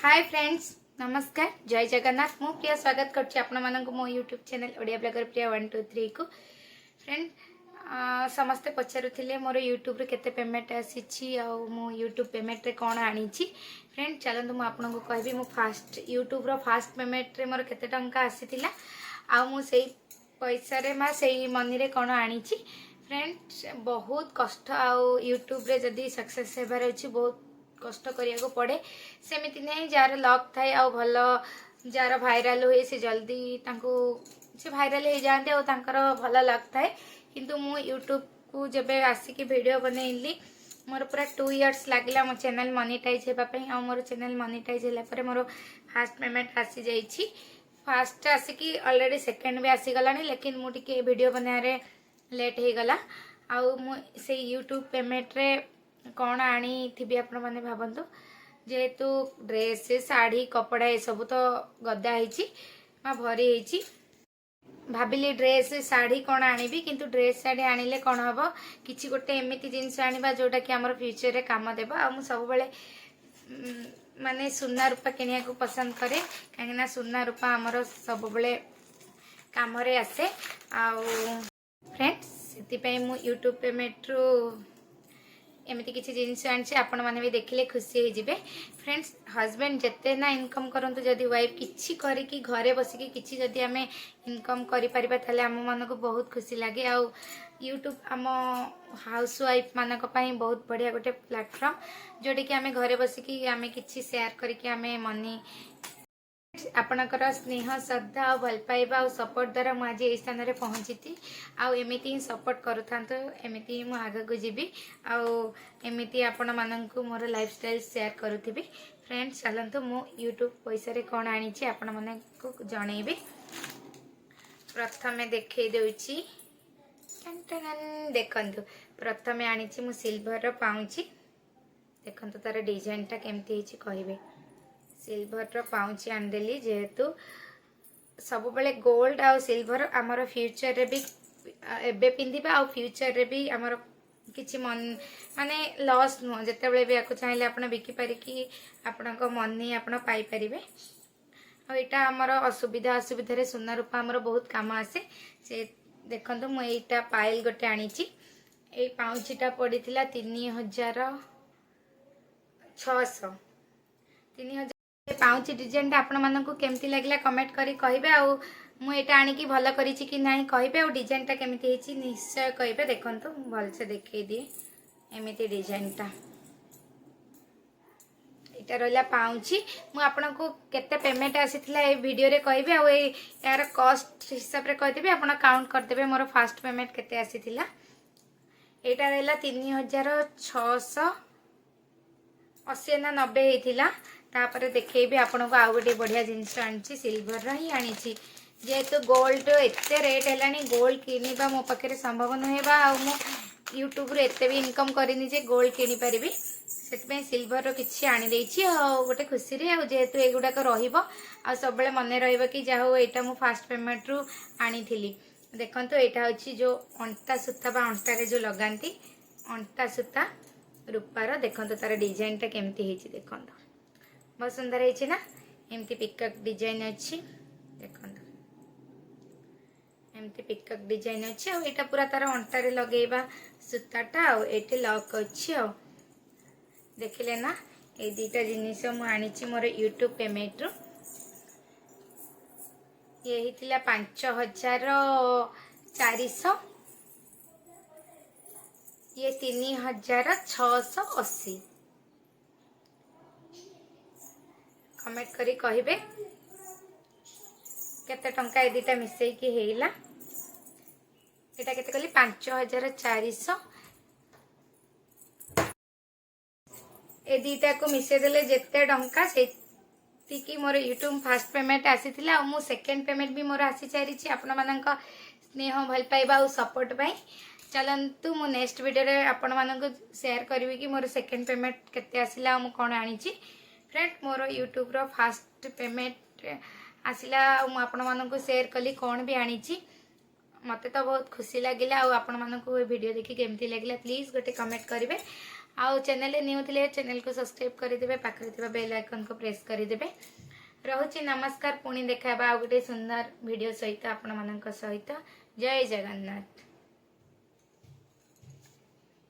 Hi friends नमस्कार जय जगन्नाथ मु प्रिया स्वागत करछि आपन मानक मो यूट्यूब चैनल ओडिया ब्लॉगर प्रिया 123 को फ्रेंड समस्ते पचारुथिले मोर यूट्यूब रे केते पेमेंट आसीछि आ मो यूट्यूब पेमेंट रे कोन आनीछि फ्रेंड चलंतु मु आपन को कहबी मो फास्ट यूट्यूब रो फास्ट पेमेंट रे मोर केते टंका आसीथिला आ मु सेई पैसा रे मा सेई मनी रे कोन आनीछि फ्रेंड बहुत कष्ट आ यूट्यूब रे जदी सक्सेस हेबार अछि बहुत कष्ट करिया को पड़े सेमिति नहीं जार लक थाए आ भल जार भाइराल हुए से जल्दी तांको से भाइराल हो जाते और तांकर भल लक थाए किंतु मु यूट्यूब को जब आसिकी वीडियो बनैली मोर पूरा 2 इयर्स लागला मो चैनल मोनेटाइज हेबा पई आ मोर चैनल मोनेटाइज होला परे मोर फास्ट पेमेंट आसी जाईछि फास्ट आसिकी ऑलरेडी सेकंड भी आसी गलानी लेकिन मु टिके वीडियो बना रे लेट हे गला आ मु से यूट्यूब पेमेंट रे कौन आनी थी आपण मैंने भावतु जेहेतु ड्रेस शाढ़ी कपड़ा ये सब तो गदा है भरी भाविली ड्रेस शाढ़ी कौन आनीबी किंतु ड्रेस शाढ़ी आनिले कौन हम किसी गोटे एमती जिनस आनिबा जोटा कि आमर फ्यूचर रे काम देबा आ मु सब बेले माने सुना रूपा किनिया को पसंद करे कहीं सुना रूपा आमर सब बेले काम रे आसे आ फ्रेंड्स से मु यूट्यूब पेमेंट रू एमती किसी जिनस आनी आपण मैंने भी देखिले खुशी हो जिवे फ्रेंड्स हस्बैंड जिते ना इनकम करंतु जदि वाइफ किछि करिकी घरे बसिकी किछि जदि आमे इनकम करि परिबा ताले हम मन को बहुत खुशी लागे आ यूट्यूब आम हाउस वाइफ मानक पई बहुत बढ़िया गोटे प्लेटफॉर्म जोटी कि आमे घरे बसिकी आमे किछि शेयर करिकी आमे मनी आपणकर स्नेह श्रद्धा और भल पाइबा और सपोर्ट द्वारा मुझे यही स्थान में पहुँची थी आमती ही सपोर्ट करूँ एमती ही आग को जीवी आमती आपण मानक मोर लाइफस्टाइल शेयर करुँगी फ्रेंड्स चलतु मु यूट्यूब पैसा रे कौन आनी आपण मानक जनइबी प्रथमे देखे देउछि देखंतु प्रथमे आनी मु सिल्वर पाउची देखंतु तार डिजाइन टा केमती हिची कहिबे सिल्वर रो पाउची आनदेली जेहेतु सब बेले गोल्ड आ सिल्वर आमर फ्यूचर रे भी एबे पिंदिबा आ फ्यूचर रे भी आमर किछि मन माने लॉस नु जते बेले भी आको चाहिले आपण बिकी पारि कि आपण को मनी आपण पाई परिबे आ एटा आमर असुविधा रे सुना रूपा आमर बहुत काम आसे से देखंतु म एटा पाइल गोटे आनीची ए पाउचीटा पड़ीथिला 3600 3000 पाउची डिजाइन आपण मानक केमती लागला कमेंट करी कहिबे आ मु एटा आनी की भलो करिछि कि नाही कहिबे आ डिजाइन टा केमती हेछि निश्चय कहिबे देखंतु भल से देखै दिए एमिति डिजाइन टा एटा रहला पाउची मु आपण को केते पेमेंट आसीथिला ए वीडियो रे कहिबे आ ए यार कॉस्ट हिसाब रे कहि देबे आपण काउंट कर देबे मोर फास्ट पेमेंट केते आसीथिला एटा रहला 3680 ना 90 हेथिला तापर देखेबी आपन को आउ गोटे बढ़िया जिनस आनी सिल्वर ही आनी जेहेतु गोल्ड एते रेट है गोल्ड किनिबा मो पाखे संभव नुहे मु यूट्यूब रे एते भी इनकम करनी जे गोल्ड किनी पारिबी से सिल्वर रो किछि आनी देछि गोटे खुशी रे जेहेतु एगुडाक रहिबो आ सब बेले मन रहिबो कि जा हो एटा मु फास्ट पेमेंट रू आनी थिली देखंतु एटा होछि जो अंटा सूता बा अंटा रे जो लगांती अंटा सूता रूपार देखंतु तार डिजाइन टा केमती हेछि देखंतु बहुत सुंदर है ना एमती पिकअप डिजाइन अच्छी देखंतु एमती पिकअप डिजाइन अच्छी आ एटा पूरा तार अंटारे लगेबा सूताटा आ एटे लक अच्छी आ देखिले ना ए दुटा जिनिस मु आनीची मोर यूट्यूब पेमेंट रू ये हितिला 5400 ये 3680 कमेंट करी कहिबे केते टंका ए दिटा मिसई की हेला एटा केते कहली 5400 ए दिटा को मिसे देले जेते टंका सेति की मोर यूट्यूब फास्ट पेमेंट आसीथिला आ मु सेकंड पेमेंट भी मोर आसी चारिछि आपण मानक स्नेह भल पाइबा आ सपोर्ट पाई चलंतु मु नेक्स्ट वीडियो रे आपण मानक शेयर करबी कि मोर सेकंड पेमेंट केते आसिला मु कोन आनीछि फ्रेंड मोर यूट्यूब रो फास्ट पेमेंट आसिला मु आपण मानक शेयर कली कौन भी आनीछि मते तो बहुत खुशी लगिला आ आपण मानक वीडियो देखि केमती लगिला प्लीज गोटे कमेंट करिवे आउ चैनल न्यू थे चैनल को सब्सक्राइब करदे पाखे बेल आइकन को प्रेस करदे रोची नमस्कार पुणी देखा आ गोटे सुंदर वीडियो सहित आपण मान सहित जय जगन्नाथ।